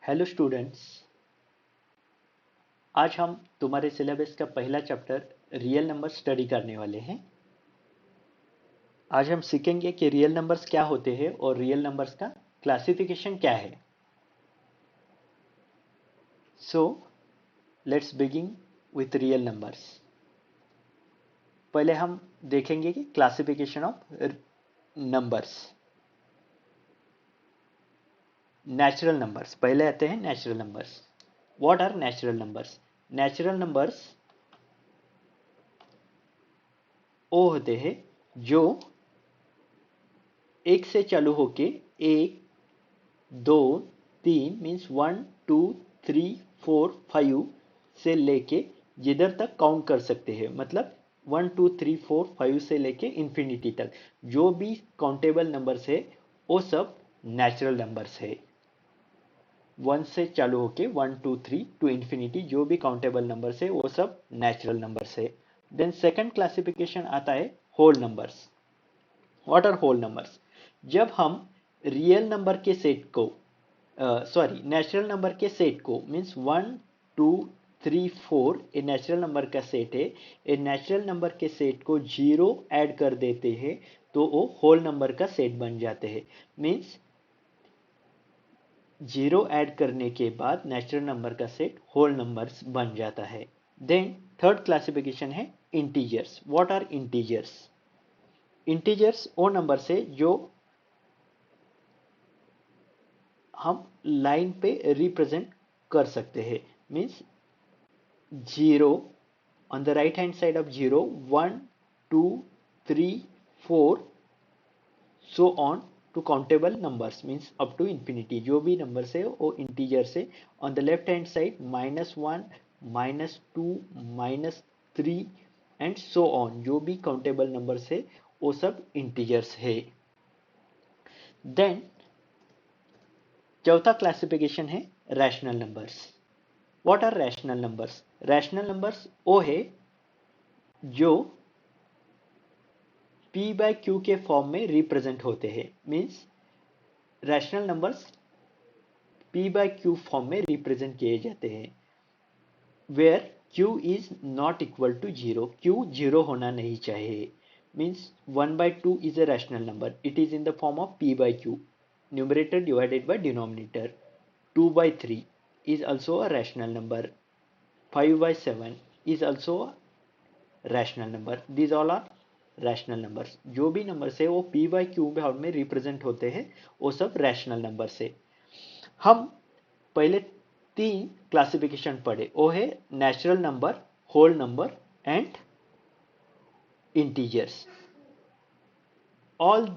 Hello students. आज हम तुम्हारे सिलेबस का पहला चैप्टर रियल नंबर स्टडी करने वाले हैं। आज हम सीखेंगे कि रियल नंबर्स क्या होते हैं और रियल नंबर्स का क्लासिफिकेशन क्या है। So let's begin with real numbers. पहले हम देखेंगे कि classification of numbers. Natural numbers पहले आते हैं। Natural numbers, what are natural numbers? Natural numbers वो होते हैं जो एक से चालू होके एक, दो, तीन मीन्स 1, 2, 3, 4, 5 से लेके जिधर तक काउंट कर सकते हैं। मतलब 1, 2, 3, 4, 5 से लेके इंफिनिटी तक जो भी काउंटेबल नंबर्स है वो सब नेचुरल नंबर्स है। 1 से चालू होके 1, 2, 3 टू इंफिनिटी जो भी काउंटेबल नंबर्स है वो सब नेचुरल नंबर्स है। देन सेकंड क्लासिफिकेशन आता है whole numbers. What are whole numbers? जब हम रियल नंबर के सेट को नेचुरल नंबर के सेट को मीन्स 1, 2, 3, 4 ए नेचुरल नंबर का सेट है। ए नेचुरल नंबर के सेट को जीरो ऐड कर देते हैं तो वो होल नंबर का सेट बन जाते हैं। मीन्स जीरो ऐड करने के बाद नेचुरल नंबर का सेट होल नंबर्स बन जाता है। देन थर्ड क्लासिफिकेशन है integers. What are integers? Integers वो नंबर्स है जो हम लाइन पे रिप्रेजेंट कर सकते हैं। Means zero on the right hand side of 0, 1, 2, 3, 4 so on to countable numbers means up to infinity जो भी numbers है वो integers है। on the left hand side -1, -2, -3 and so on जो भी countable numbers है वो सब integers है। then चौथा क्लासिफिकेशन है rational numbers. What are rational numbers? Rational numbers वो है जो P बाय Q के फॉर्म में रिप्रेजेंट होते हैं। Means rational numbers P by Q form में रिप्रेजेंट किए जाते हैं where Q is not equal to zero. Q zero होना नहीं चाहिए। Means 1/2 is a rational number. It is in the form of P by Q, numerator divided by denominator. 2/3 is also a rational number. 5/7 is also a rational number. These all are rational numbers. जो भी numbers है वो P by Q form में represent होते हैं वो सब rational numbers है। हम पहले तीन क्लासिफिकेशन पढ़े वो है natural number, whole number and integers. All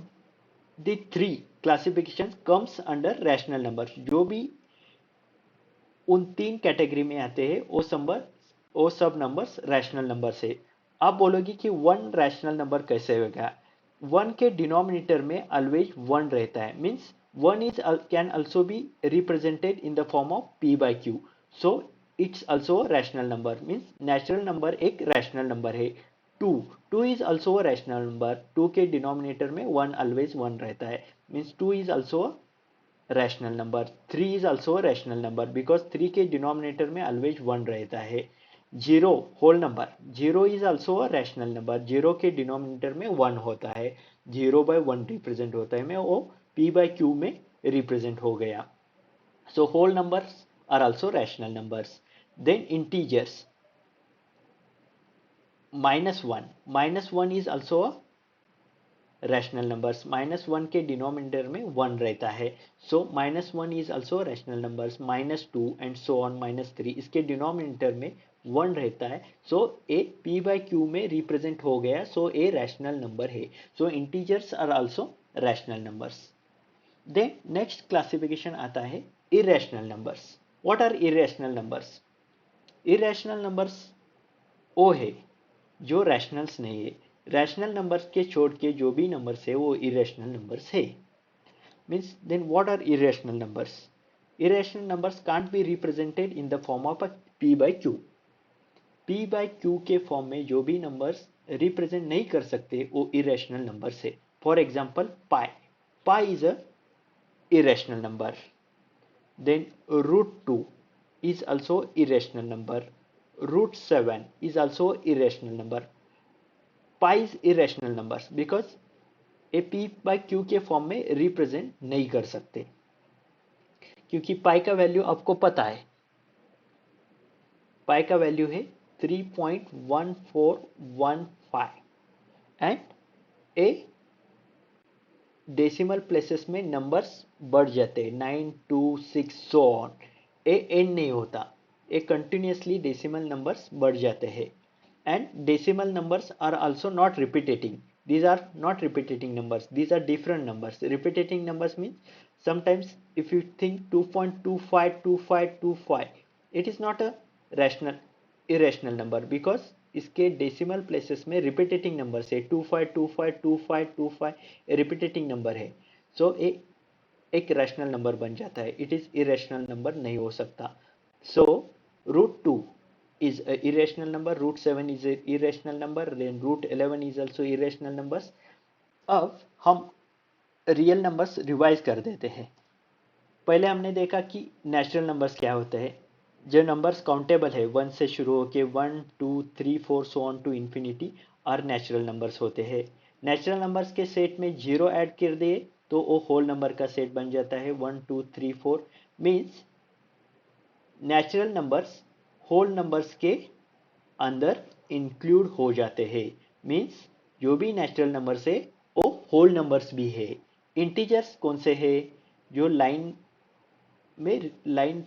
the three classification comes under rational numbers. जो भी उन तीन कैटेगरी में आते हैं वो सब नंबर्स रैशनल नंबर्स है। आप बोलोगे कि वन रैशनल नंबर कैसे होगा? वन के डिनोमिनेटर में ऑलवेज वन रहता है। Means one is can also be represented in the form of P by Q, so it's also rational number. Means natural number एक रैशनल नंबर है। Two two is also rational number. Two के denominator में one always one रहता है। Means two is also rational number. 3 is also rational number because 3 के denominator में always 1 रहता है। Zero whole number, zero is also a rational number. Zero के denominator में 1 होता है। 0/1 रिप्रेजेंट होता है में वो P बाय Q में रिप्रेजेंट हो गया। So whole numbers are also rational numbers. Then integers -1 is also rational numbers. -1 के डिनोमिनेटर में 1 रहता है। So -1 is also rational numbers. -2 and so on -3 इसके डिनोमिनेटर में 1 रहता है। So a P by Q में रिप्रेजेंट हो गया। सो ए रैशनल नंबर है। So integers are also rational numbers. Then next classification आता है irrational numbers. What are irrational numbers? Irrational numbers वो है जो रैशनल्स नहीं है। रैशनल नंबर्स के छोड़ के जो भी नंबर्स है वो इरेशनल नंबर्स है। Means then what are irrational numbers? Irrational numbers can't be represented in the form of P by Q। P by Q के फॉर्म में जो भी नंबर्स रिप्रेजेंट नहीं कर सकते वो इरेशनल नंबर्स है। For example pi, pi is a irrational number. then root 2 is also irrational number, root 7 is also irrational number. pi is irrational numbers because A P by Q के form में represent नहीं कर सकते, क्योंकि पाई का value आपको पता है, पाई का वैल्यू है 3.1415 एंड ए डेसिमल प्लेसेस में नंबर्स बढ़ जाते हैं 9 2 6 सो ऑन, ए एंड नहीं होता, ए कंटिन्यूसली डेसिमल नंबर्स बढ़ जाते हैं and decimal numbers are also not repeating, these are not repeating numbers, these are different numbers. Repeating numbers means sometimes if you think 2.252525, it is not a rational irrational number because इसके decimal places में repeating number है 25252525 repeating number है, सो एक rational number बन जाता है, it is irrational number नहीं हो सकता. So root 2 is a irrational number, root 7 is a irrational number, then root 11 is also irrational numbers. अब हम रियल नंबर्स रिवाइज कर देते हैं. पहले हमने देखा कि नेचुरल नंबर्स क्या होते हैं. जो नंबर्स काउंटेबल है 1 से शुरू होके 1 2 3 4 सो ऑन टू इंफिनिटी और नेचुरल नंबर्स होते हैं. नेचुरल नंबर्स के सेट में जीरो ऐड कर दिए तो वो होल नंबर का सेट बन जाता है 1 2 3 4, means natural numbers whole numbers के अंदर इंक्लूड हो जाते हैं, मीन्स जो भी नेचुरल नंबर्स है वो होल नंबर्स भी है. इंटीजर्स कौन से है जो लाइन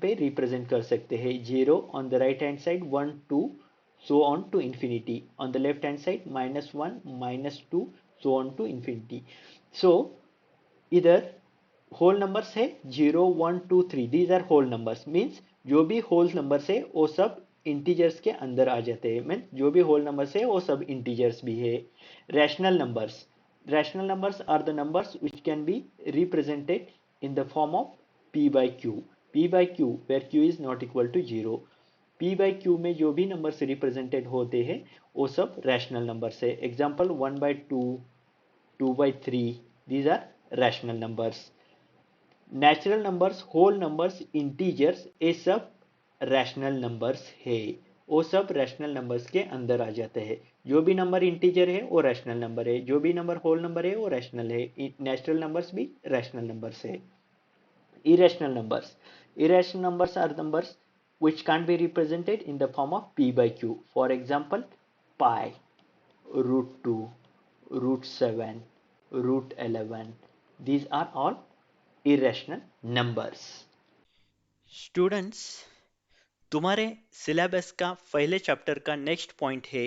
पे रिप्रेजेंट कर सकते हैं, 0 on the right hand side, 1 2 so on to infinity, on the left hand side -1 -2 so on to infinity. So इधर होल नंबर्स है 0 1 2 3, these are whole numbers, means जो भी होल नंबर्स है वो सब इंटीजर्स के अंदर आ जाते हैं, मीन जो भी होल नंबर्स है वो सब इंटीजर्स भी है. Rational numbers are the numbers which can be represented in the form of p by q where q is not equal to 0. p by q में जो भी नंबर्स रिप्रेजेंटेड होते हैं वो सब रैशनल नंबर्स है. Example 1 by 2 2 by 3, these are rational numbers. Natural numbers, whole numbers, integers, ये सब रैशनल नंबर्स है, वो सब रैशनल नंबर्स के अंदर आ जाते हैं. जो भी नंबर इंटीजर है वो रैशनल नंबर है, जो भी नंबर होल नंबर है वो रैशनल है. नेचुरल नंबर्स भी रैशनल नंबर्स है. irrational numbers are numbers which can't be represented in the form of p by q. For example, pi, root 2, root 7, root 11, these are all irrational numbers. Students, तुम्हारे syllabus का पहले chapter का next point है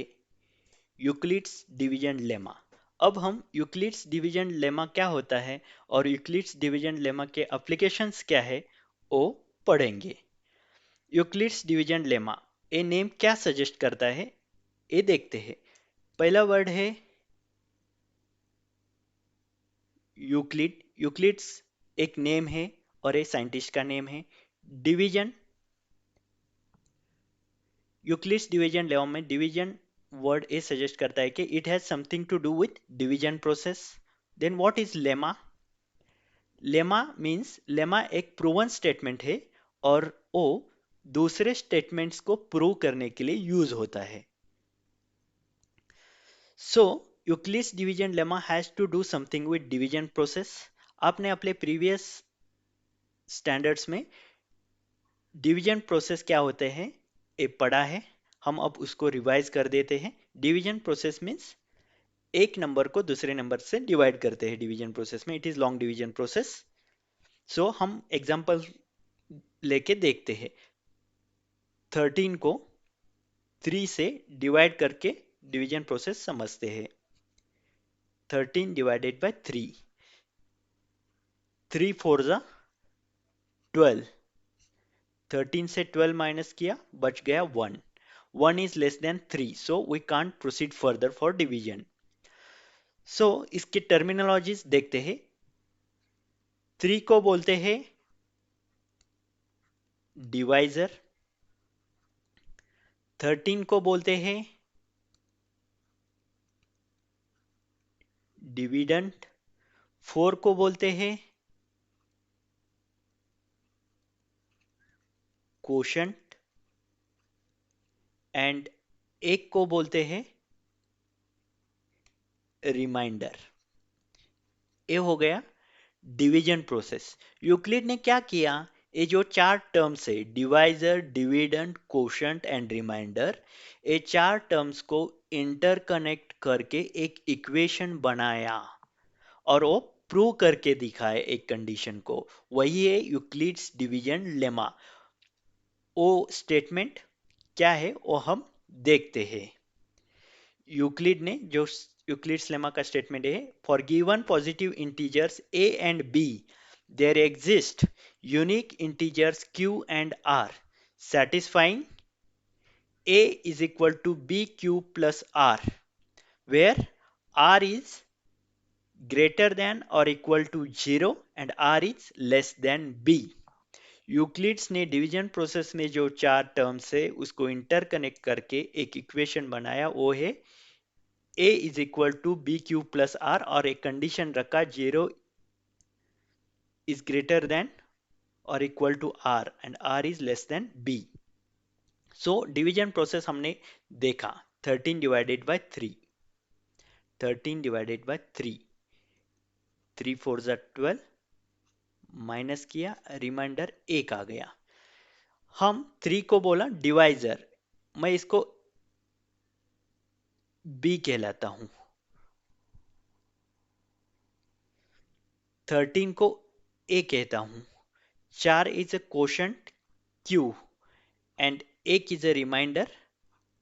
Euclid's division lemma. अब हम Euclid's division lemma क्या होता है और यूक्लिड्स डिवीजन लेमा के एप्लीकेशंस क्या है वो पढ़ेंगे. यूक्लिड्स डिवीजन लेमा, ये नेम क्या सजेस्ट करता है ये देखते हैं. पहला वर्ड है यूक्लिड. यूक्लिड्स एक नेम है और एक साइंटिस्ट का नेम है. डिवीजन, यूक्लिड्स डिवीजन लेमा में डिवीजन वर्ड ए सजेस्ट करता है कि it has something to do with division process. Then what is lemma? Lemma means, lemma एक प्रूवन स्टेटमेंट है और वो दूसरे स्टेटमेंट्स को प्रूव करने के लिए यूज होता है. So Euclid's division lemma has to do something with division process. आपने अपने प्रीवियस स्टैंडर्ड्स में डिवीजन प्रोसेस क्या होते हैं ये पढ़ा है, हम अब उसको रिवाइज कर देते हैं. डिवीजन प्रोसेस मींस एक नंबर को दूसरे नंबर से डिवाइड करते हैं. डिवीजन प्रोसेस में it is long division process. So हम एग्जांपल लेके देखते हैं. 13 को 3 से डिवाइड करके डिवीजन प्रोसेस समझते हैं. 13 डिवाइडेड बाय 3, 3 4 जा 12, 13 से 12 माइनस किया बच गया 1. 1 is less than 3, so we can't proceed further for division. So इसके टर्मिनोलॉजीज देखते हैं. 3 को बोलते हैं डिवाइजर, 13 को बोलते हैं डिविडेंट, 4 को बोलते हैं कोशंट एंड एक को बोलते हैं रिमाइंडर। ये हो गया डिवीजन प्रोसेस। यूक्लिड ने क्या किया, ये जो चार टर्म्स है divisor, dividend, quotient and remainder, ये चार टर्म्स को इंटरकनेक्ट करके एक इक्वेशन बनाया और वो प्रूव करके दिखाए एक कंडीशन को। वही है यूक्लिड्स डिवीजन लेमा। वो स्टेटमेंट क्या है वो हम देखते हैं। यूक्लिड ने जो यूक्लिड्स लेमा का स्टेटमेंट है, for given positive integers a and b there exist unique integers q and r satisfying a is equal to bq plus r where r is greater than or equal to 0 and r is less than b। Euclid's ने division process में जो चार terms है उसको interconnect करके एक equation बनाया, वो है a is equal to B Q plus r, और एक कंडीशन रखा 0 इज ग्रेटर देन और equal to r and r is less than b. So division process हमने देखा 13 डिवाइडेड बाय 3, 13 डिवाइडेड बाय 3, 3 4 जा 12, माइनस किया, रिमाइंडर 1 आ गया। हम 3 को बोला डिवाइजर, मैं इसको b कहलाता हूं। 13 को a कहता हूं। 4 is a quotient q and 1 is a remainder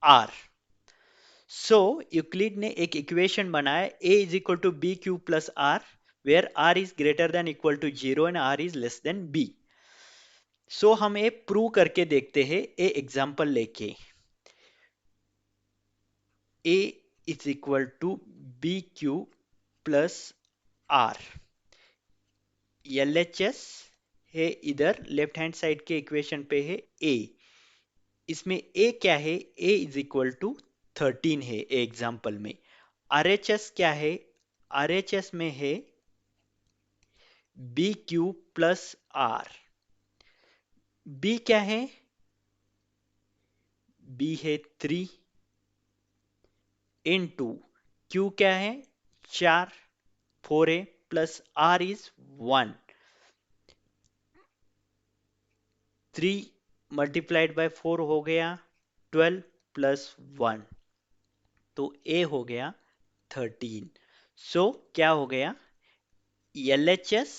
r। So Euclid ने एक इक्वेशन बनाया a is equal to B Q plus r where r is greater than equal to 0 and r is less than b। So हम ये prove करके देखते हैं a example लेके। a is equal to B Q plus r, LHS है इधर left hand side के equation पे है a, इसमें a क्या है, a इज इक्वल टू 13 है ए एग्जाम्पल में। RHS क्या है, RHS में है b Q plus r. b क्या है, b है 3 इनटू q क्या है 4, 4a plus r is 1, 3 multiplied by 4 हो गया 12 प्लस 1, तो a हो गया 13। सो क्या हो गया, LHS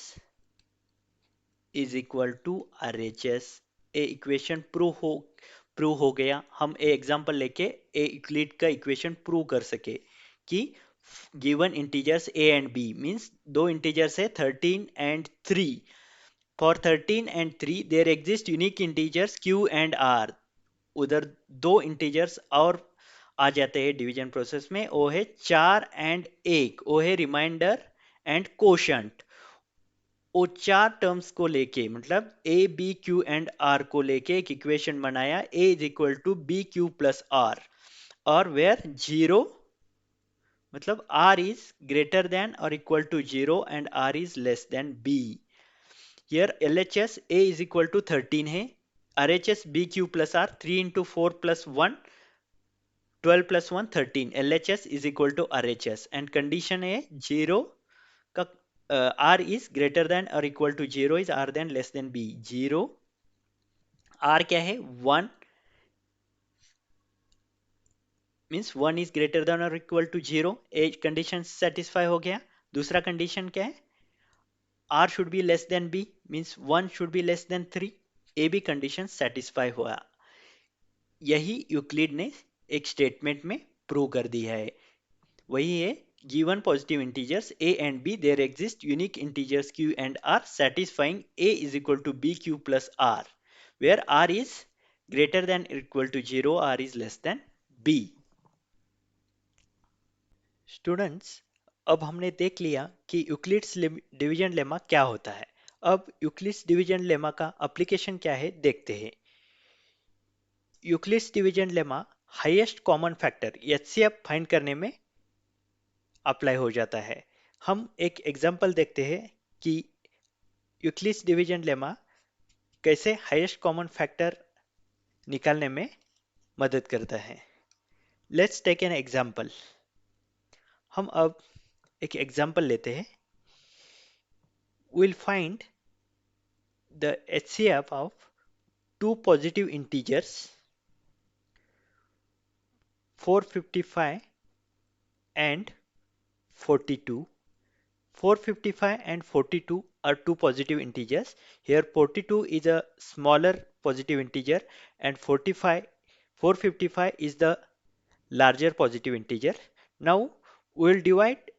is equal to RHS। ए इक्वेशन प्रूव हो गया। हम ए एग्जांपल लेके ए यूक्लिड का इक्वेशन प्रूव कर सके कि given integers a and b means दो इंटीजर्स है 13 and 3। For 13 and 3 there exist unique integers q and r। उधर दो इंटीजर्स और आ जाते हैं डिवीजन प्रोसेस में, वो है 4 एंड 1, वो है रिमाइंडर एंड कोशंट। वो चार टर्म्स को लेके मतलब a b q and r को लेके एक इक्वेशन बनाया a is equal to B Q plus r, और वेयर 0 मतलब r इज ग्रेटर देन और equal to 0 and r is less than b। Here LHS a is equal to 13 है, RHS b q plus r 3 into 4 plus 1 12 plus 1 13, LHS is equal to RHS and condition है 0 का r is greater than or equal to 0 is r then less than b। 0 r क्या है 1 means 1 is greater than or equal to 0, a condition satisfy हो गया। दूसरा condition क्या है, r should be less than b means 1 should be less than 3, ए भी condition satisfy हुआ। यही यूक्लिड ने एक स्टेटमेंट में प्रूव कर दिया है। वही है given positive integers a and b there exist unique integers q and r satisfying a is equal to bq plus r where r is greater than or equal to 0, r is less than b। Students, अब हमने देख लिया कि Euclid's division lemma क्या होता है। अब Euclid's division lemma का एप्लीकेशन क्या है देखते हैं। Euclid's division lemma highest common factor HCF find करने में अप्लाई हो जाता है। हम एक एग्जांपल देखते हैं कि यूक्लिड्स डिवीजन लेमा कैसे हाईएस्ट कॉमन फैक्टर निकालने में मदद करता है। Let's take an example. हम अब एक एग्जाम्पल लेते हैं। We'll find the HCF of two positive integers 455 and 42. 455 and 42 are two positive integers. Here 42 is a smaller positive integer and 455 is the larger positive integer. Now we'll divide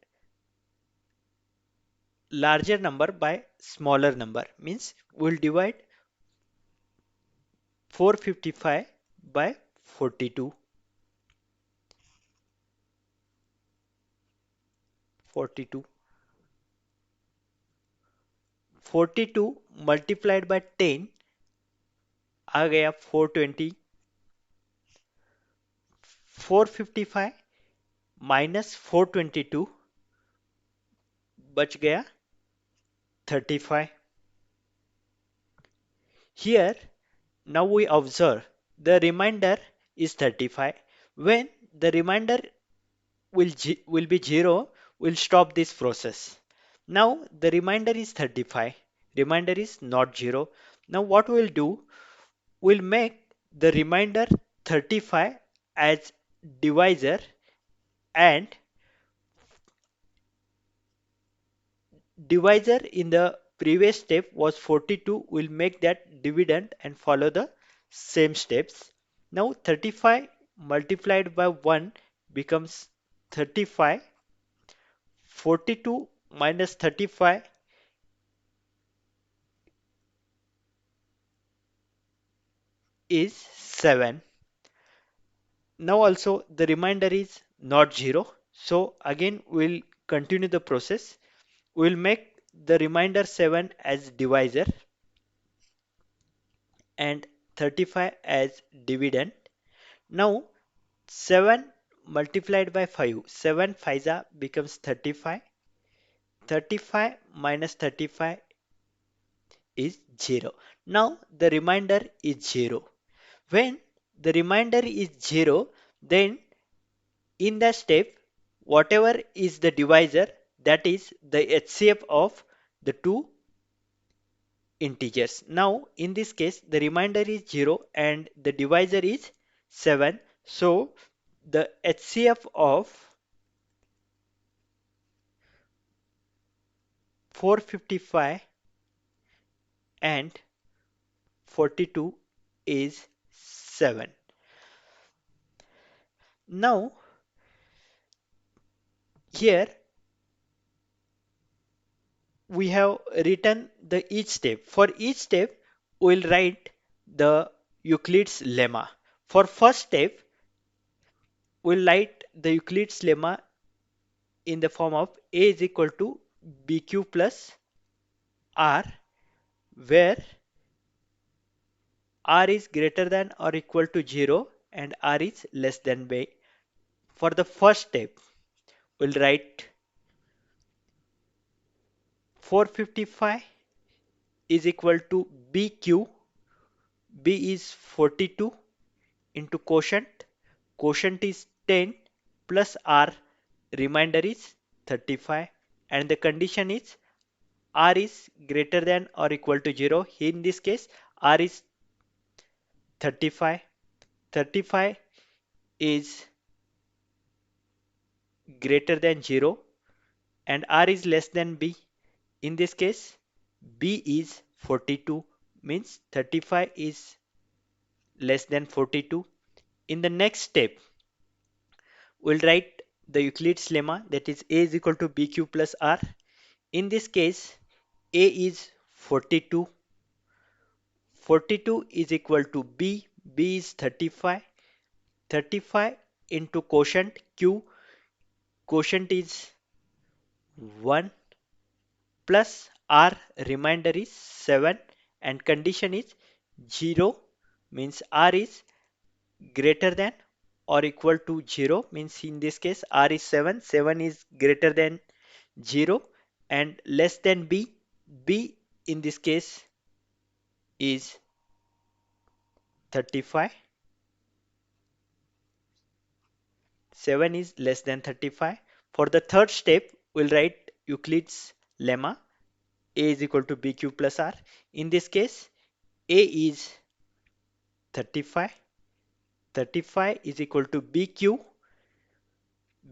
larger number by smaller number, means we'll divide 455 by 42. 42 42 multiplied by 10 आ गया 420. 455 minus 422 बच गया 35. Here now we observe the remainder is 35. When the remainder will be 0, we'll stop this process. Now the remainder is 35. Remainder is not 0. Now what we'll do, we'll make the remainder 35 as divisor, and divisor in the previous step was 42. We'll make that dividend and follow the same steps. Now 35 multiplied by 1 becomes 35. 42 minus 35 is 7. Now also the remainder is not 0. So again we'll continue the process. We'll make the remainder 7 as divisor and 35 as dividend. Now 7 multiplied by 5. 7 5 becomes 35. 35 minus 35 is 0. Now the remainder is 0. When the remainder is 0, then in that step, whatever is the divisor, that is the HCF of the two integers. Now in this case, the remainder is 0 and the divisor is 7. So the HCF of 455 and 42 is 7. Now here we have written the each step. For each step, we'll write the Euclid's lemma. For first step, we'll write the Euclid's lemma in the form of A is equal to BQ plus R, where R is greater than or equal to 0 and R is less than B. For the first step, we'll write 455 is equal to BQ. B is 42 into quotient. Quotient is 10 plus R, remainder is 35, and the condition is R is greater than or equal to 0. In this case, R is 35. 35 is greater than 0 and R is less than B. In this case, B is 42, means 35 is less than 42. In the next step, we'll write the Euclid's lemma, that is A is equal to BQ plus R. In this case, A is 42. 42 is equal to B. B is 35. 35 into quotient Q. Quotient is 1 plus R, remainder is 7, and condition is 0, means R is greater than or equal to 0, means in this case R is 7. 7 is greater than 0 and less than B. B in this case is 35, 7 is less than 35. For the third step, we'll write Euclid's lemma, A is equal to BQ plus R. In this case, A is 35, 35 is equal to BQ,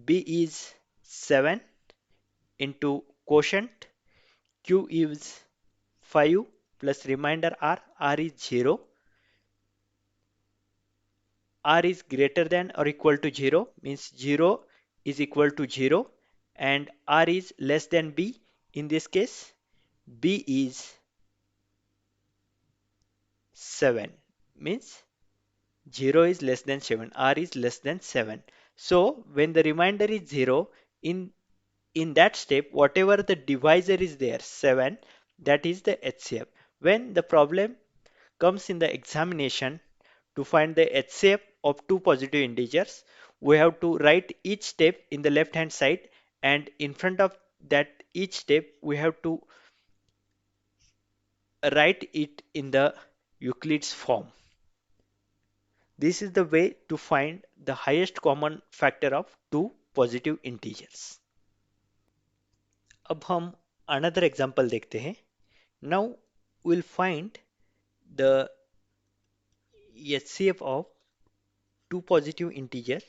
B is 7 into quotient, Q is 5 plus remainder R is 0, R is greater than or equal to 0 means 0 is equal to 0 and R is less than B. In this case, B is 7 means 0 is less than 7, R is less than 7. So when the remainder is 0, in that step, whatever the divisor is there, 7, that is the HCF. When the problem comes in the examination to find the HCF of two positive integers, we have to write each step in the left hand side, and in front of that each step we have to write it in the Euclid's form. This is the way to find the highest common factor of two positive integers. अब हम another example देखते हैं. Now we'll find the HCF of two positive integer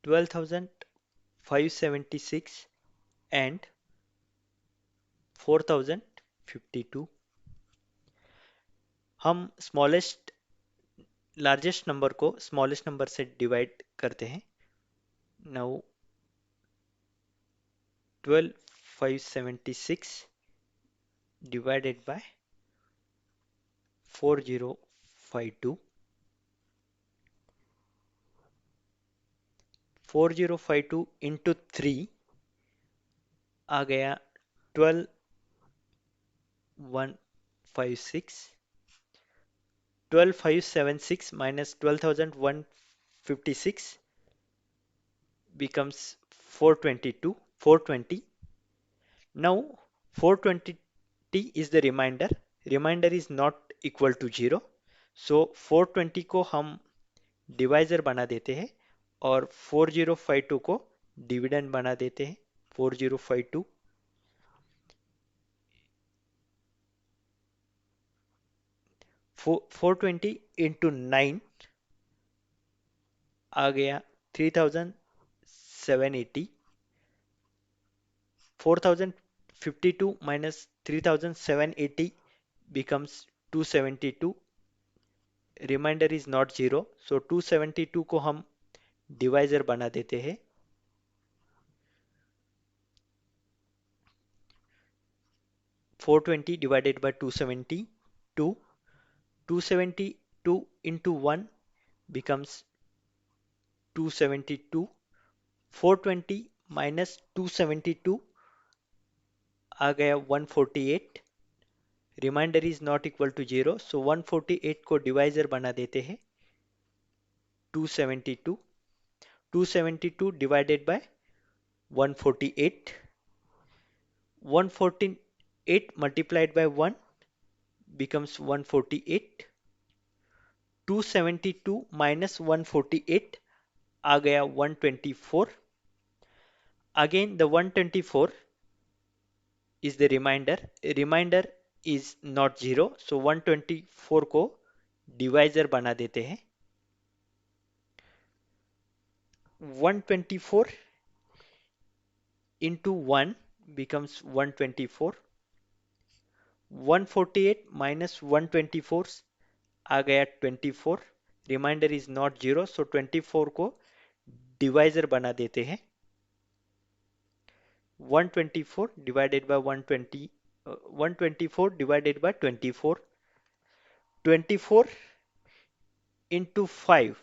12,576 and 4,052. हम smallest largest number को smallest number से divide करते हैं. Now 12,576 divided by 4052. 4052 into 3 आ गया 12,156. 12,576 minus 12,156 becomes 422. 420. Now 420 is the remainder. Remainder is not equal to 0. So 420 को हम divisor बना देते हैं और 4052 को डिविडेंड बना देते हैं. 4052 420 into 9 आ गया 3780. 4052 minus 3780 becomes 272. Remainder is not 0, so 272 को हम डिवाइजर बना देते हैं. 420 divided by 272. 272 into 1 becomes 272. 420 minus 272 आ गया 148. Remainder is not equal to 0, so 148 को डिवाइजर बना देते हैं 272. 272 divided by 148. 148 multiplied by 1 becomes 148. 272 minus 148 आ गया 124. Again the 124 is the remainder. Remainder is not 0, so 124 को डिवाइजर बना देते हैं. 124 into 1 becomes 124. 148 minus 124 आ गया 24. रिमाइंडर इज नॉट 0, सो 24 को डिवाइजर बना देते हैं. 124 divided by 124 divided by 24. 24 into 5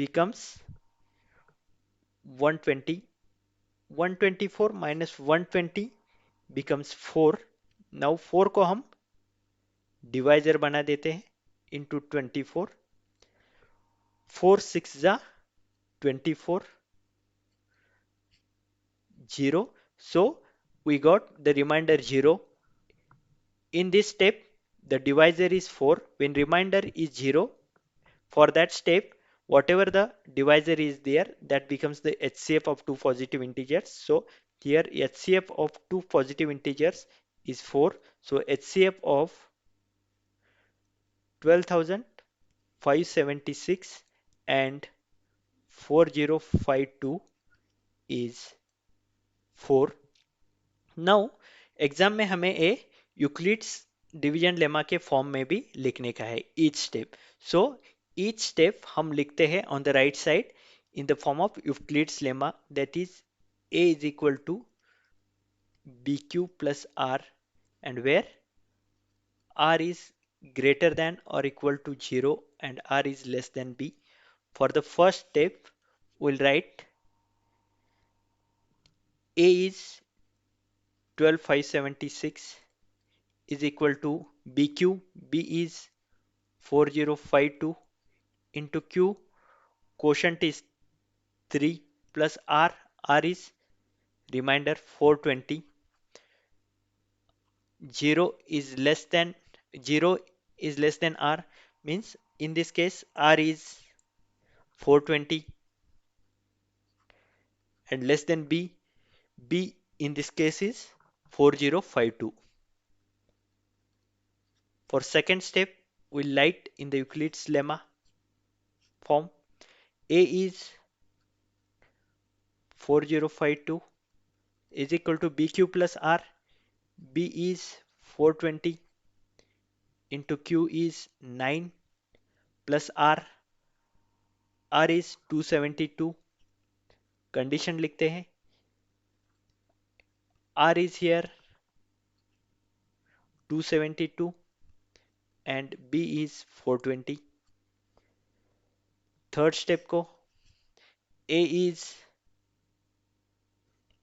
becomes 120. 124 minus 120 becomes 4. Now 4 को हम डिवाइजर बना देते हैं into 24. 4 6 जा 24. 0. So we got the remainder 0. In this step, the divisor is 4, when remainder is 0, for that step whatever the divisor is there, that becomes the HCF of two positive integers. So here HCF of two positive integers is 4, so HCF of 12,576 and 4052 is 4. Now exam में हमें ए Euclid's division lemma के form में भी लिखने का है each step. So each step हम लिखते हैं on the right side in the form of Euclid's lemma, that is a is equal to B Q plus r, and where r is greater than or equal to 0 and r is less than b. For the first step we'll write a is 12,576 is equal to BQ. B is 4052 into Q. Quotient is 3 plus R. R is remainder 420. 0 is less than 0 is less than R, means in this case R is 420 and less than B. B in this case is 4052. For second step, we'll write in the Euclid's lemma form. A is 4052 is equal to BQ plus R. B is 420 into Q is 9 plus R. R is 272. Condition लिखते हैं. R is here 272 and B is 420. Third step को A is,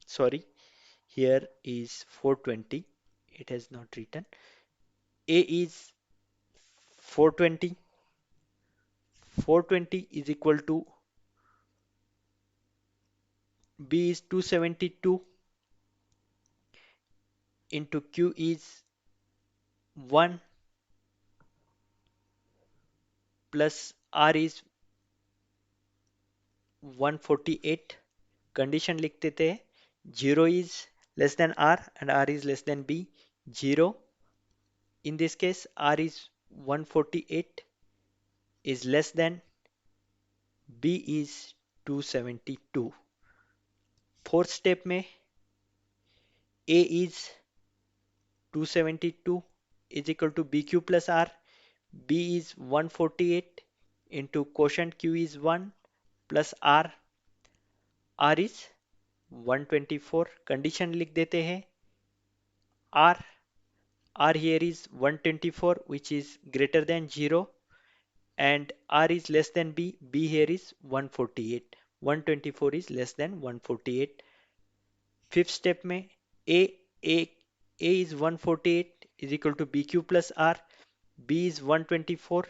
sorry, here is 420, it has not written. A is 420. 420 is equal to B is 272 into Q is 1 plus R is 148. Condition लिख देते हैं. 0 is less than R and R is less than B. 0, in this case R is 148 is less than B is 272. Fourth step में A is 272 is equal to BQ plus R. B is 148 into quotient Q is 1 plus R. R is 124. Condition लिख देते हैं. R here is 124, which is greater than 0, and R is less than B. B here is 148. 124 is less than 148. Fifth step में A is 148 is equal to BQ plus R. B is 124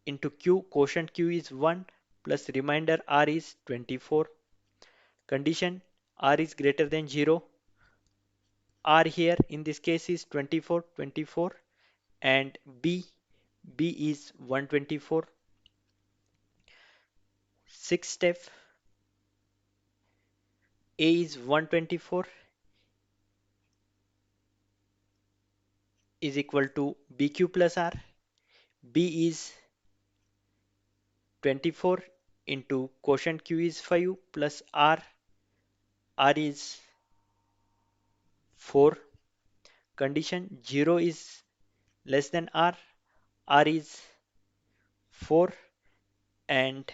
into Q. Quotient Q is 1 plus remainder R is 24. Condition R is greater than 0. R here in this case is 24, and B is 124. Sixth step, A is 124 is equal to BQ plus R. B is 24 into quotient Q is 5 plus R. R is 4. Condition 0 is less than R. R is 4 and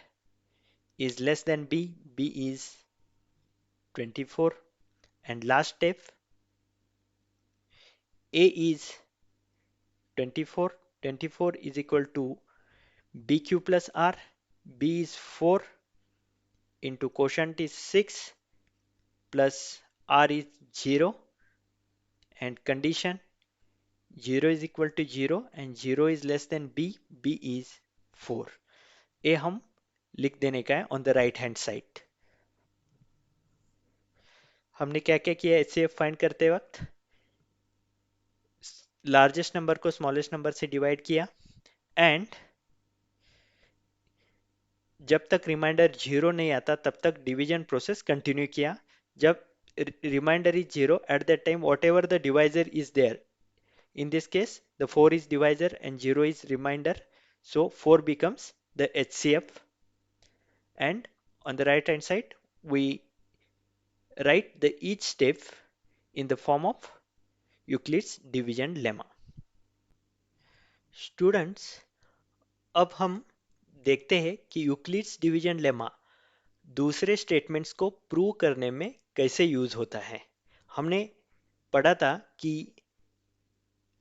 is less than B. B is 24. And last step, A is 24. 24 is equal to BQ plus R. B is 4 into quotient is 6 plus R is 0, and condition 0 is equal to 0 and 0 is less than B. B is 4. ये हम लिख देने का है on the right hand side. हमने क्या क्या किया HCF फाइंड करते वक्त. लार्जेस्ट नंबर को स्मॉलेस्ट नंबर से डिवाइड किया एंड जब तक रिमाइंडर 0 नहीं आता तब तक डिवीजन प्रोसेस कंटिन्यू किया. जब reminder is 0 at that time whatever the divisor is there, in this case the 4 is divisor and 0 is remainder, so 4 becomes the HCF. And on the right hand side we write the each step in the form of Euclid's division lemma. Students, अब हम देखते हैं कि Euclid's division lemma दूसरे statements को prove करने में कैसे यूज होता है. हमने पढ़ा था कि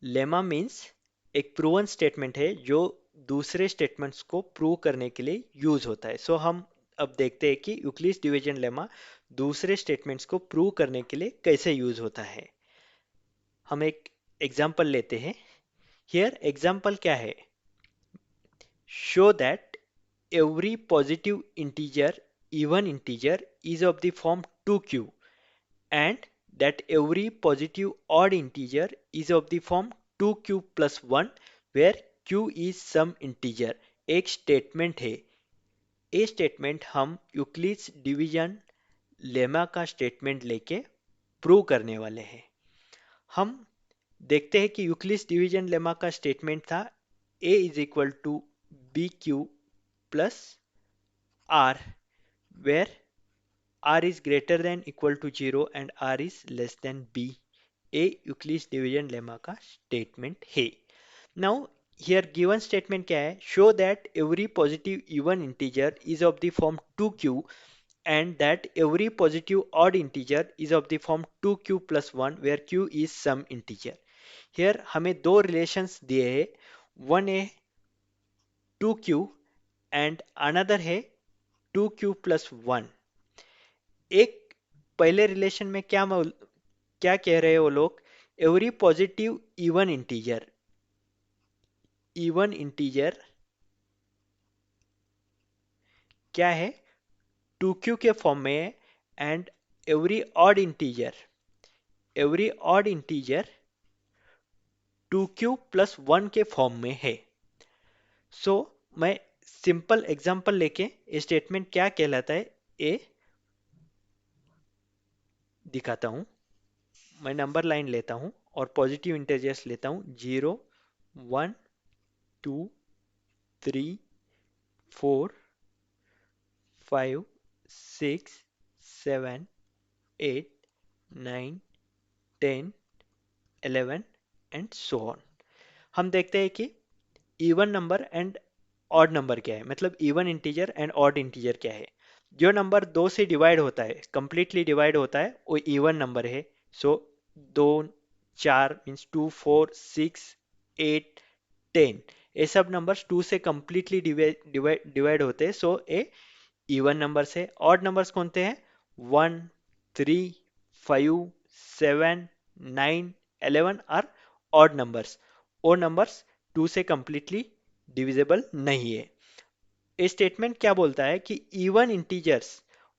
लेमा मीन्स एक प्रूवन स्टेटमेंट है जो दूसरे स्टेटमेंट्स को प्रूव करने के लिए यूज होता है. सो हम अब देखते हैं कि यूक्लिड्स डिवीजन लेमा दूसरे स्टेटमेंट्स को प्रूव करने के लिए कैसे यूज होता है. हम एक एग्जाम्पल लेते हैं. हियर एग्जाम्पल क्या है? Show that every positive integer, even integer, is of the form 2q and that every positive odd integer is of the form 2q plus 1 where q is some integer. एक statement है. ये statement हम Euclid's division lemma का statement लेके prove करने वाले हैं. हम देखते हैं कि यूक्लिड्स डिवीजन लेमा का स्टेटमेंट था a is equal to bq plus r where r is greater than equal to 0 and r is less than b. a Euclid's division lemma का स्टेटमेंट है. नाउ हियर गिवन स्टेटमेंट क्या है? Show that every positive even integer is of the form 2q and that every positive odd integer is of the form 2q plus 1 where q is some integer. Here हमें दो relations दिए हैं. One है 2q and another है 2q plus 1. एक पहले relation में क्या कह रहे हैं वो लोग? एवरी पॉजिटिव इवन इंटीजर क्या है? 2q के फॉर्म में है and every odd integer 2q plus 1 के फॉर्म में है. सो मैं सिंपल एग्जांपल लेके ये स्टेटमेंट क्या कहलाता है ये दिखाता हूं. मैं नंबर लाइन लेता हूं और पॉजिटिव इंटीजर्स लेता हूं 0 1 2 3 4 5 6 7 8 9 10 11 एंड सो ऑन. हम देखते हैं कि even number and odd number क्या है, मतलब even integer and odd integer क्या है. जो नंबर 2 से डिवाइड होता है, कंप्लीटली डिवाइड होता है, वो इवन नंबर है. सो 2 4 मीन्स 2 4 6 8 10 ये सब नंबर्स 2 से कंप्लीटली डिवाइड होते हैं. सो ए इवन नंबर्स है. ऑड नंबर्स कौन से हैं? 1 3 5 7 9 11 आर ऑड नंबर्स. वो नंबर्स 2 से कंप्लीटली डिविजिबल नहीं है. ये स्टेटमेंट क्या बोलता है कि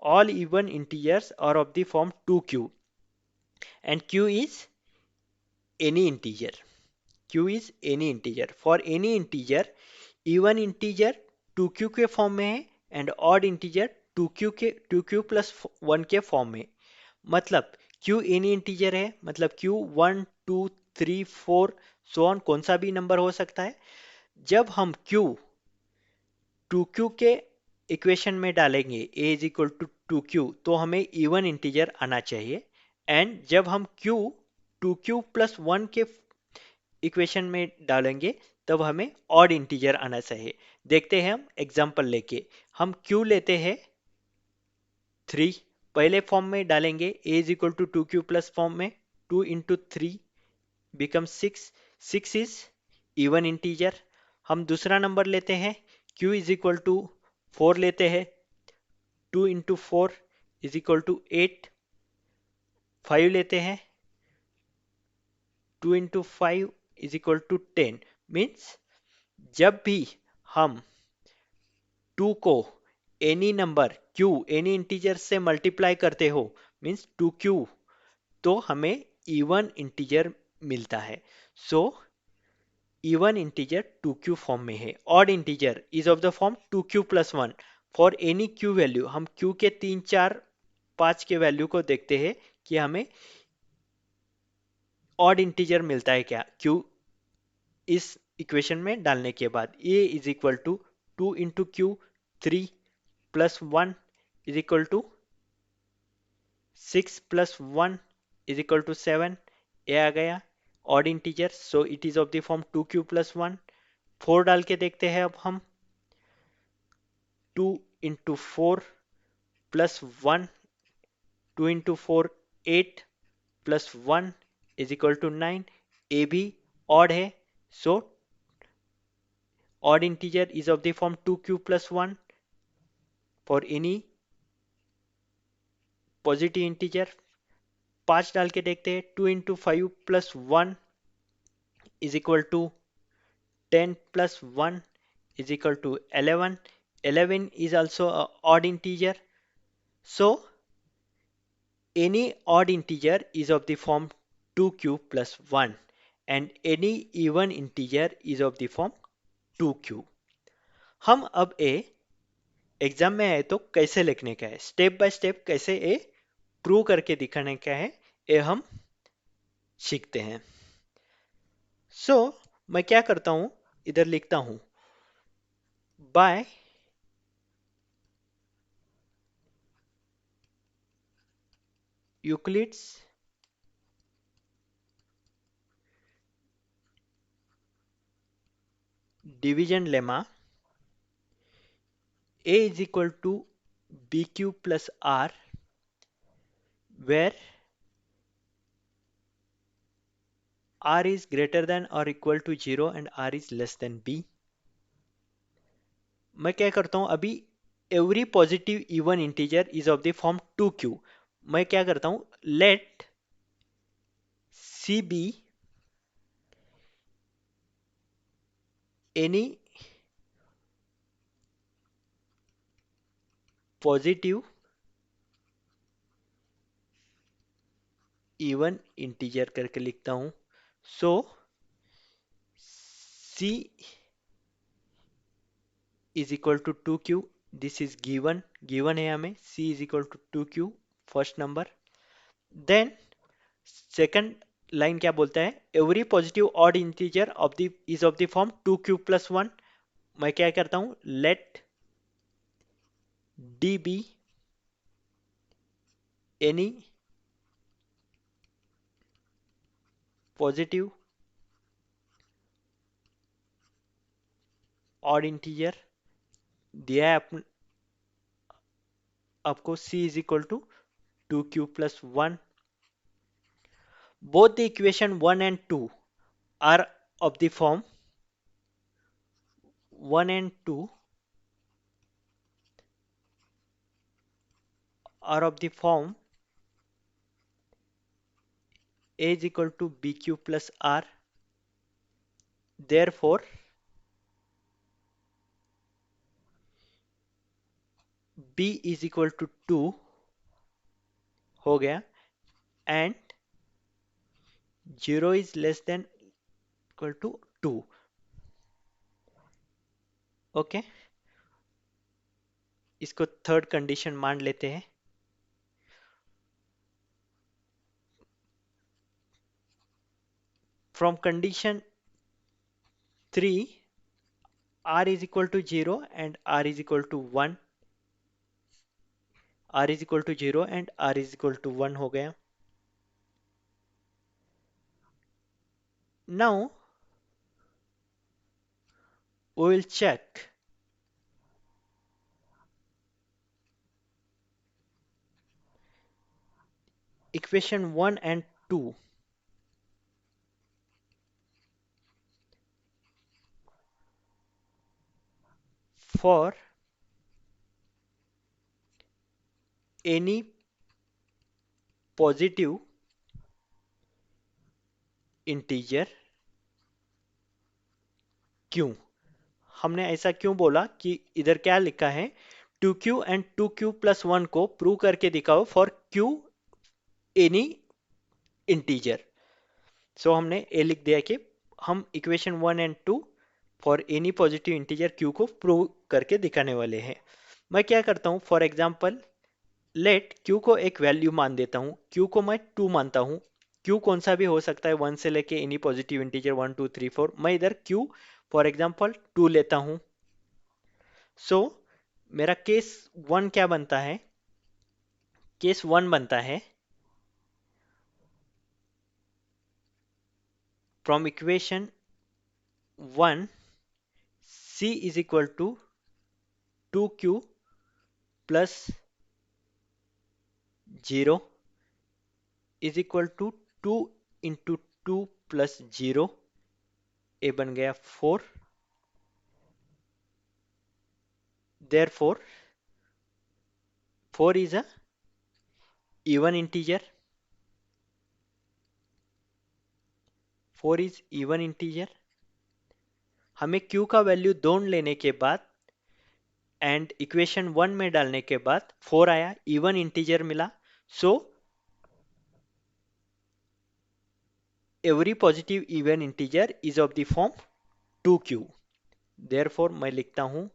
all even integers are of the form 2q and q is any integer. For any integer even integer 2q के फॉर्म में है and odd integer 2q plus 1 के फॉर्म में. मतलब q एनी इंटीजर है, मतलब q 1 2 3 4 सो ऑन कौन सा भी नंबर हो सकता है. जब हम q 2q के इक्वेशन में डालेंगे a is equal to 2q तो हमें इवन इंटीजर आना चाहिए. एंड जब हम q 2q प्लस 1 के इक्वेशन में डालेंगे तब हमें ऑड इंटीजर आना चाहिए. देखते हैं हम एग्जांपल लेके. हम q लेते हैं 3 पहले फॉर्म में डालेंगे a is equal to 2q plus form में 2 into 3 become 6 is even integer. हम दूसरा नंबर लेते हैं q इज इक्वल टू 4 लेते हैं 2 इंटू 4 इज इक्वल टू 8. 5 लेते हैं 2 into 5 is equal to 10. Means जब भी हम 2 को any number q any integer से मल्टीप्लाई करते हो मीन्स 2q तो हमें इवन इंटीजर मिलता है. So even integer 2q form में है। Odd integer is of the form 2q plus 1 for any q value. हम q के 3 4 5 के वैल्यू को देखते हैं कि हमें ऑड इंटीजर मिलता है क्या q इस इक्वेशन में डालने के बाद। a is equal to 2 into q, 3 plus 1 is equal to 6 plus 1 is equal to 7। ए आ गया odd integer, so it is of the form 2q plus 1। 4 डाल के देखते हैं अब हम। 2 into 4 plus 1, 2 into 4 8 plus 1 is equal to 9। ए भी ऑड है, सो odd integer is of the form 2q plus 1 for any positive integer। 5 डाल के देखते हैं। 2 into 5 plus 1 is equal to 10 plus 1 is equal to 11। 11 is also a odd integer, so any odd integer is of the form 2q plus 1 and any even integer is of the form 2q। हम अब ए exam में आए तो कैसे लिखने का है, step by step कैसे ए प्रूव करके दिखाने का है, ये हम सीखते हैं। सो मैं क्या करता हूं, इधर लिखता हूं by Euclid's division lemma a is equal to bq plus r, where r is greater than or equal to 0 and r is less than b। मैं क्या करता हूं अभी, every positive even integer is of the form 2q। मैं क्या करता हूं, let c be any positive even integer करके लिखता हूं। सो c is equal to 2q, this is given है हमें, c is equal to 2q first number. Then second line क्या बोलता है, every positive odd integer of the is of the form 2q plus 1। मैं क्या करता हूं, let d be any positive odd integer दिया है आपको, c is equal to 2q plus 1। both the equation 1 and 2 are of the form 1 and 2 are of the form a is equal to bq plus r, therefore b is equal to 2 हो गया and 0 is less than equal to 2। Okay, इसको third condition मान लेते हैं। From condition 3 r is equal to 0 and r is equal to 1, r is equal to 0 and r is equal to 1 हो गया। now we will check equation 1 and 2 for any positive integer। क्यों हमने ऐसा क्यों बोला कि इधर क्या लिखा है, 2q एंड 2q प्लस 1 को प्रूव करके दिखाओ फॉर q एनी इंटीजर। सो हमने ए लिख दिया कि हम इक्वेशन 1 और 2 for any positive integer q को प्रूव करके दिखाने वाले हैं। मैं क्या करता हूँ, फॉर एग्जाम्पल लेट q को एक वैल्यू मान देता हूँ, q को मैं 2 मानता हूँ। q कौन सा भी हो सकता है, 1 से लेके एनी पॉजिटिव इंटीजर 1 2 3 4। मैं इधर q फॉर एग्जाम्पल 2 लेता हूँ। सो मेरा केस 1 क्या बनता है, केस 1 बनता है from equation 1 c is equal to 2q plus 0 is equal to 2 into 2 plus 0, ए बन गया 4। Therefore 4 is a even integer, 4 is even integer। हमें q का वैल्यू ढूंढ लेने के बाद एंड इक्वेशन 1 में डालने के बाद 4 आया, इवन इंटीजर मिला। So every positive even integer is of the form 2q। Therefore मैं लिखता हूं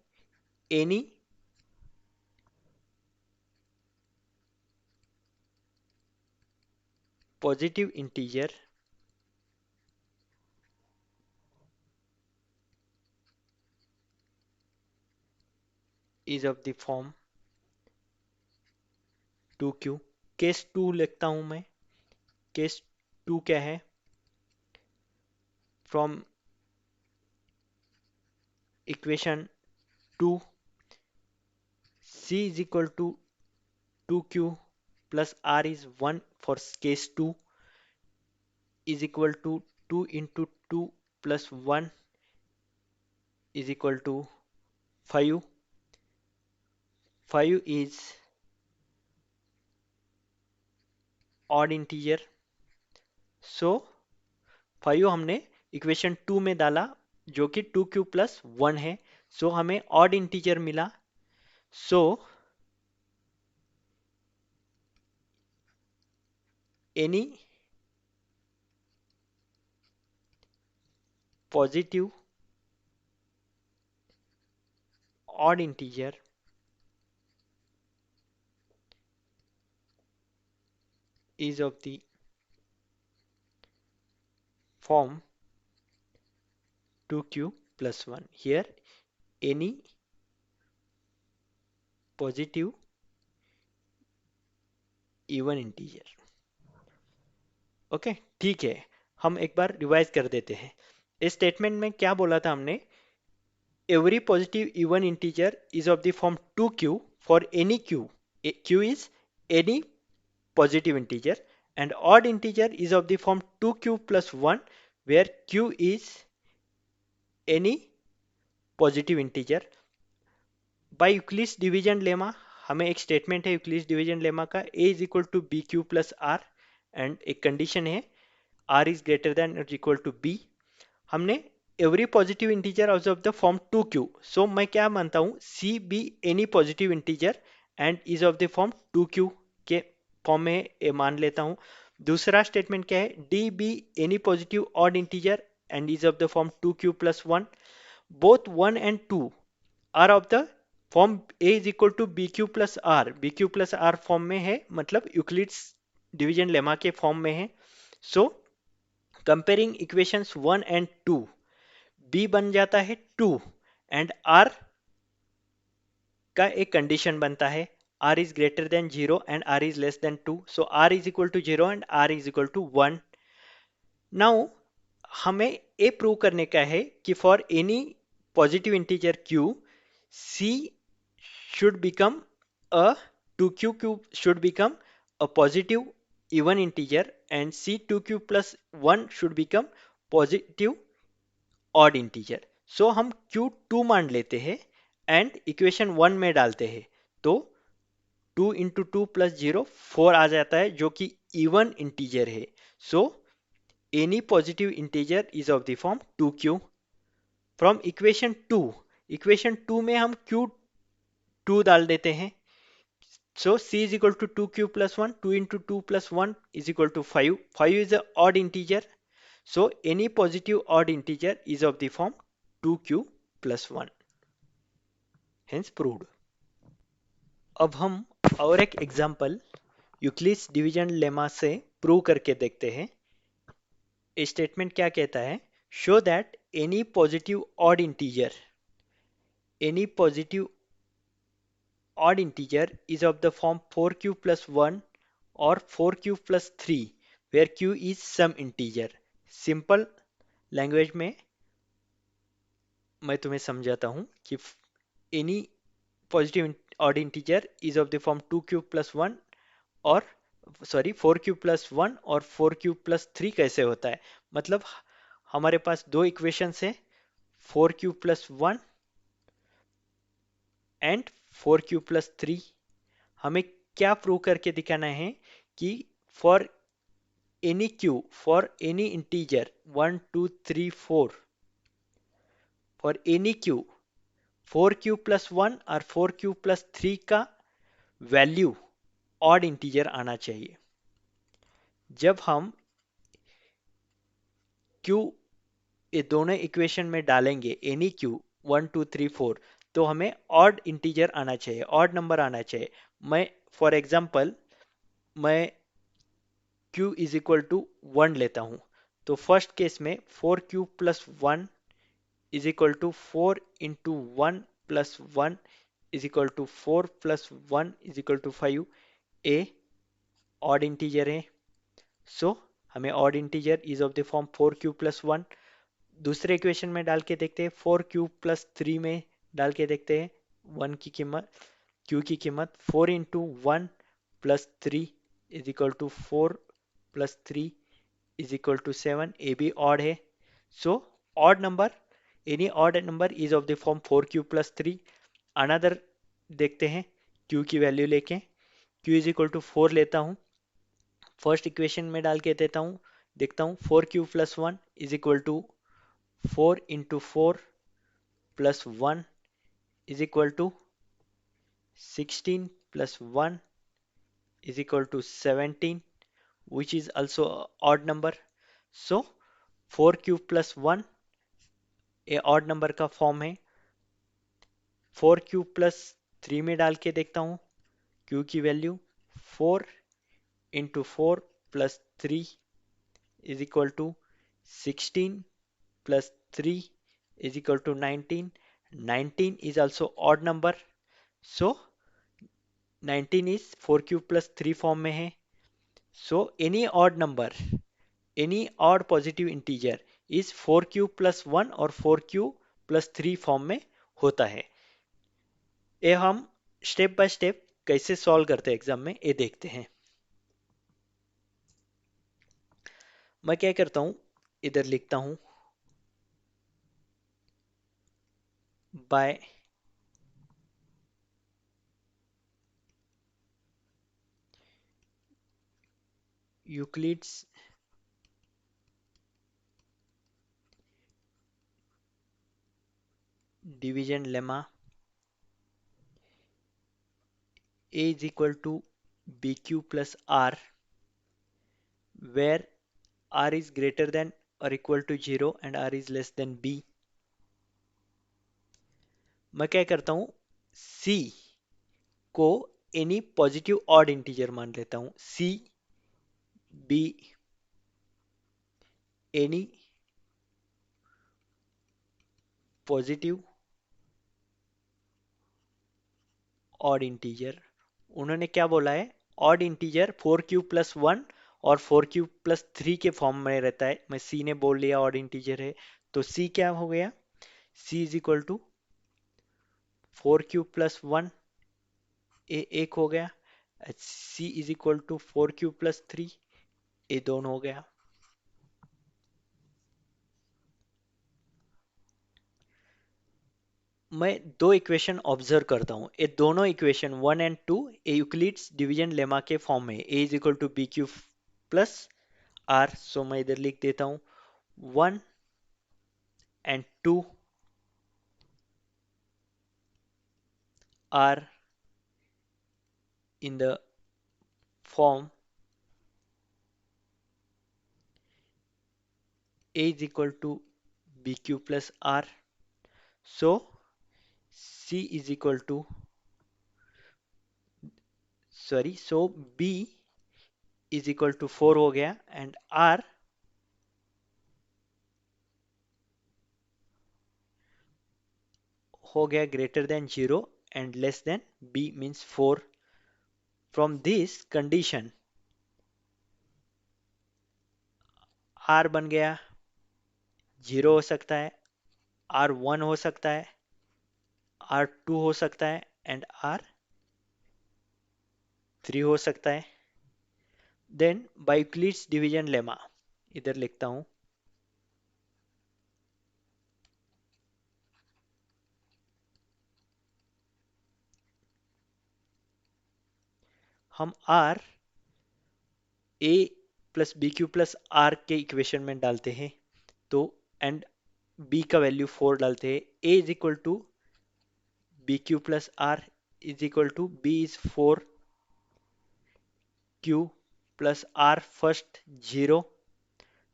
any positive integer is of the form 2q। Case 2 लिखता हूं मैं, केस 2 क्या है, from equation 2 c is equal to 2q plus r is 1 for case 2 is equal to 2 into 2 plus 1 is equal to 5। 5 is odd integer। so 5 हमने equation 2 में डाला जो कि 2q plus 1 है। सो हमें odd integer मिला। So any positive odd integer is of the form 2q plus 1। here any positive even integer। Okay ठीक है, हम एक बार रिवाइज कर देते हैं। इस स्टेटमेंट में क्या बोला था हमने, every positive even integer is of the form 2q for any q, q is any positive integer, and odd integer is of the form 2q plus 1 where q is any positive integer। by Euclid's division lemma हमें एक statement है Euclid's division lemma का, a is equal to bq plus r and एक condition है r is greater than or equal to b। हमने every positive integer of the form 2q। सो मैं क्या मानता हूं, c be any positive integer and is of the form 2q के form में ये मान लेता हूं। दूसरा स्टेटमेंट क्या है, d be any positive odd integer and is of the form 2q plus 1। Both 1 and 2 are of the form a is equal to bq plus r, bq plus r form में है, मतलब Euclid's division lemma के form में है। सो comparing equations 1 and 2, b बन जाता है 2 and r का एक कंडीशन बनता है r is greater than 0 and r is less than 2। so r is equal to 0 and r is equal to 1। Now हमें ये प्रूव करने का है कि for any positive integer q c should become a 2q cube should become a positive even integer and c 2q plus 1 should become positive odd integer। सो हम q2 मान लेते हैं एंड इक्वेशन 1 में डालते हैं, तो 2 इंटू 2 प्लस 0 4 आ जाता है जो कि इवन इंटीजर है। So any positive integer is of the form 2q। From equation 2 में हम q2 डाल देते हैं। So c is equal to 2q plus 1, 2 into 2 plus 1 is equal to 5। 5 is a odd integer, So any positive odd integer is of the form 2q plus 1, hence proved. अब हम और एक example Euclid's division lemma से prove करके देखते हैं. ये statement क्या कहता है? Show that any positive odd integer is of the form 4q plus 1 or 4q plus 3 where q is some integer. Simple language में मैं तुम्हें समझाता हूं कि any positive odd integer is of the form 2q plus 1 और 4q plus 1 और 4q plus 3 कैसे होता है. मतलब हमारे पास दो इक्वेशंस है, 4q plus 1 and 4q plus 3. हमें क्या प्रूव करके दिखाना है कि for any integer 1 2 3 4, for any q 4q plus 1 और 4q plus 3 का वैल्यू ऑड इंटीजर आना चाहिए. जब हम q ये दोनों इक्वेशन में डालेंगे एनी q 1 2 3 4, तो हमें ऑड इंटीजर आना चाहिए, ऑड नंबर आना चाहिए. मैं फॉर एग्जांपल मैं q इज इक्वल टू 1 लेता हूं, तो फर्स्ट केस में 4q plus 1 is equal to 4 into 1 plus 1 is equal to 4 plus 1 is equal to 5. ए ऑड इंटीजर है, सो हमें odd integer is of the form 4q plus 1. दूसरे equation में डाल के देखते हैं, 4q प्लस 3 में डाल के देखते हैं. 1 की कीमत q की कीमत 4 into 1 plus 3 is equal to 4 plus 3 is equal to 7. ए भी ऑड है, so odd number any odd number is of the form 4q plus 3. Another देखते हैं q की वैल्यू लेके, q इज इक्वल टू 4 लेता हूँ, फर्स्ट इक्वेशन में डाल के देता हूँ, देखता हूँ 4q plus 1 is equal to 4 into 4 plus 1 is equal to 16 plus 1 is equal to 17, which is also a odd number. So 4q plus 1 a odd number का फॉर्म है. 4q plus 3 में डाल के देखता हूँ, q की value 4 into 4 plus 3 is equal to 16 plus 3 is equal to 19. 19 is also odd number, so 19 is 4q plus 3 form में है. So any odd number, any odd positive integer is 4q plus 1 और 4q plus 3 form में होता है. ये हम step by step कैसे solve करते हैं एग्जाम में, ये देखते हैं. मैं क्या करता हूं, इधर लिखता हूं by Euclid's division lemma a is equal to bq plus r where r is greater than or equal to 0 and r is less than b. मैं क्या करता हूं, c को एनी पॉजिटिव ऑड इंटीजर मान लेता हूं. c b any positive odd integer. उन्होंने क्या बोला है, ऑड इंटीजर 4q प्लस 1 और 4q प्लस 3 के फॉर्म में रहता है. मैं c ने बोल लिया ऑड इंटीजर है, तो c क्या हो गया, c is equal to 4q plus 1 एक हो गया, c is equal to 4q plus 3 ये दोनों हो गया. मैं दो इक्वेशन ऑब्जर्व करता हूं, ये दोनों equation 1 and 2 Euclid's division lemma के फॉर्म में, a is equal to B Q plus R. So मैं इधर लिख देता हूं 1 and 2 are in the form A is equal to BQ plus R. So C is equal to, so B is equal to 4 हो गया and R हो गया greater than 0 and less than B means 4. From this condition R बन गया 0 हो सकता है, R1 हो सकता है, R2 हो सकता है एंड R3 हो सकता है. Then by Euclid's division lemma इधर लिखता हूं. हम R A plus b Q plus r के इक्वेशन में डालते हैं तो एंड B का वैल्यू 4 डालते हैं. A is equal to B Q plus are is equal to B is 4 Q plus R first 0,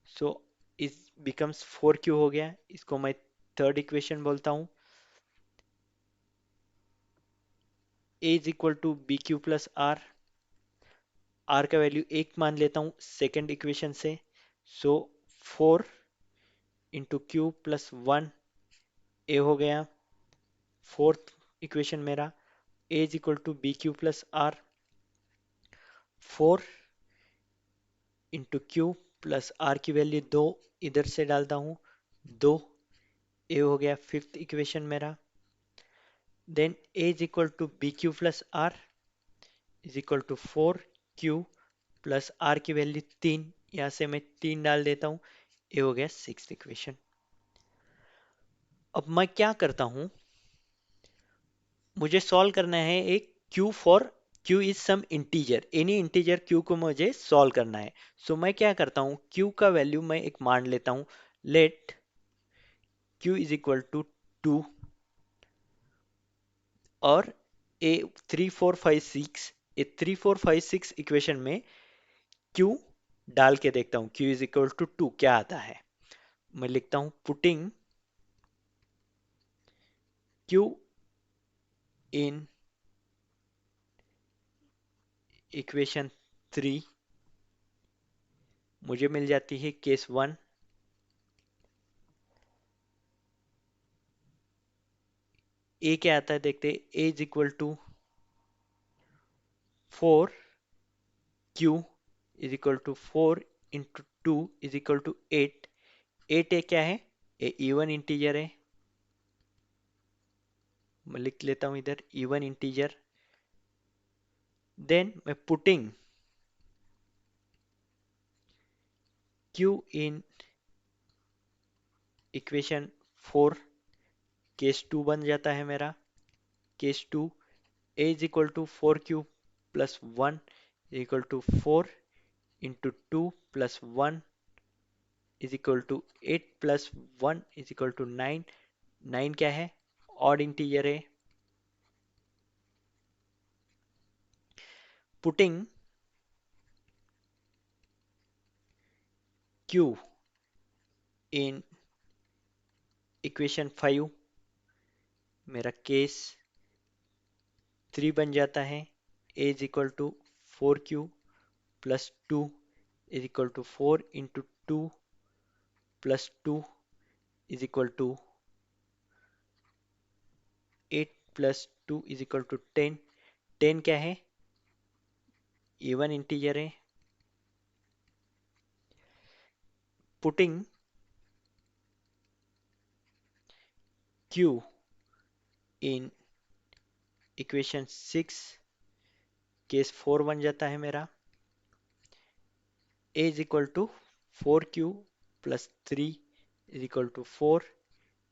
so is becomes 4Q हो गया. इसको मैं थर्ड इक्वेशन बोलता हूं. A is equal to B Q plus R का value 1 मान लेता हूं सेकेंड इक्वेशन से. So 4 into Q plus 1 A हो गया. फोर्थ इक्वेशन मेरा A is equal to B Q plus R 4 into Q plus R की वैल्यू 2 इधर से डालता हूं 2 ए हो गया फिफ्थ इक्वेशन मेरा. Then A is equal to B Q plus are is equal to 4Q plus R की value 3, यहां से मैं 3 डाल देता हूं. ये हो गया सिक्स्थ इक्वेशन. अब मैं क्या करता हूं, मुझे सॉल्व करना है एक Q for Q is some integer, any integer Q को मुझे सॉल्व करना है. सो मैं क्या करता हूं, Q का वैल्यू मैं एक मान लेता हूं. Let Q is equal to 2 और ए 3 4 5 6, ए 3 4 5 6 इक्वेशन में Q डाल के देखता हूं. Q इज इक्वल टू 2 क्या आता है. मैं लिखता हूं पुटिंग Q इन इक्वेशन 3 मुझे मिल जाती है केस 1. ए क्या आता है देखते. A is equal to 4Q is equal to 4 into 2 is equal to 8. 8 A क्या है, ए इवन इंटीजर है. मैं लिख लेता हूं इधर इवन इंटीजर. देन मैं putting Q in equation 4 case 2 बन जाता है मेरा. Case 2 A is equal to 4Q plus 1 is equal to 4 into 2 plus 1 is equal to 8 plus 1 is equal to 9. 9 क्या है, ऑड इंटीजर है. पुटिंग Q इन इक्वेशन 5 मेरा case 3 बन जाता है. A is equal to 4Q plus 2 is equal to 4 into 2 plus 2 is equal to 8 plus 2 is equal to 10. 10 क्या है, even integer है. Putting Q in equation 6 case 4 बन जाता है मेरा. A is equal to 4Q plus 3 is equal to 4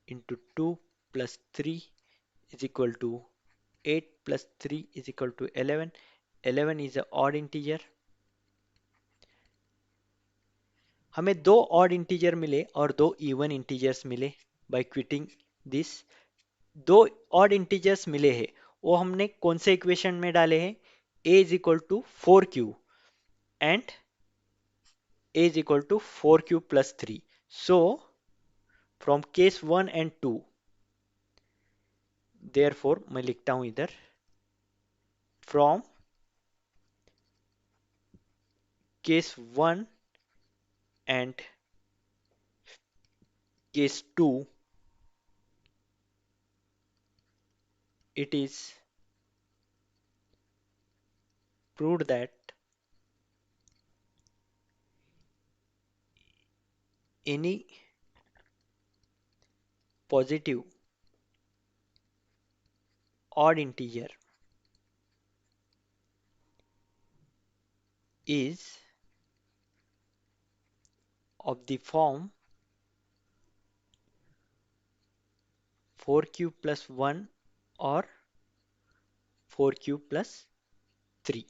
into 2 plus 3 is equal to 8 plus 3 is equal to 11. 11 is a odd integer. हमें दो odd integer मिले और दो इवन इंटीजर्स मिले बाय क्विटिंग दिस. दो ऑड इंटीजर्स मिले हैं वो हमने कौन से इक्वेशन में डाले हैं, A is equal to 4Q and A is equal to 4Q plus 3. So from case 1 and 2, therefore मैं लिखता हूं इधर from case 1 and case 2, it is proved that any positive odd integer is of the form 4 cube plus 1 or 4 cube plus 3.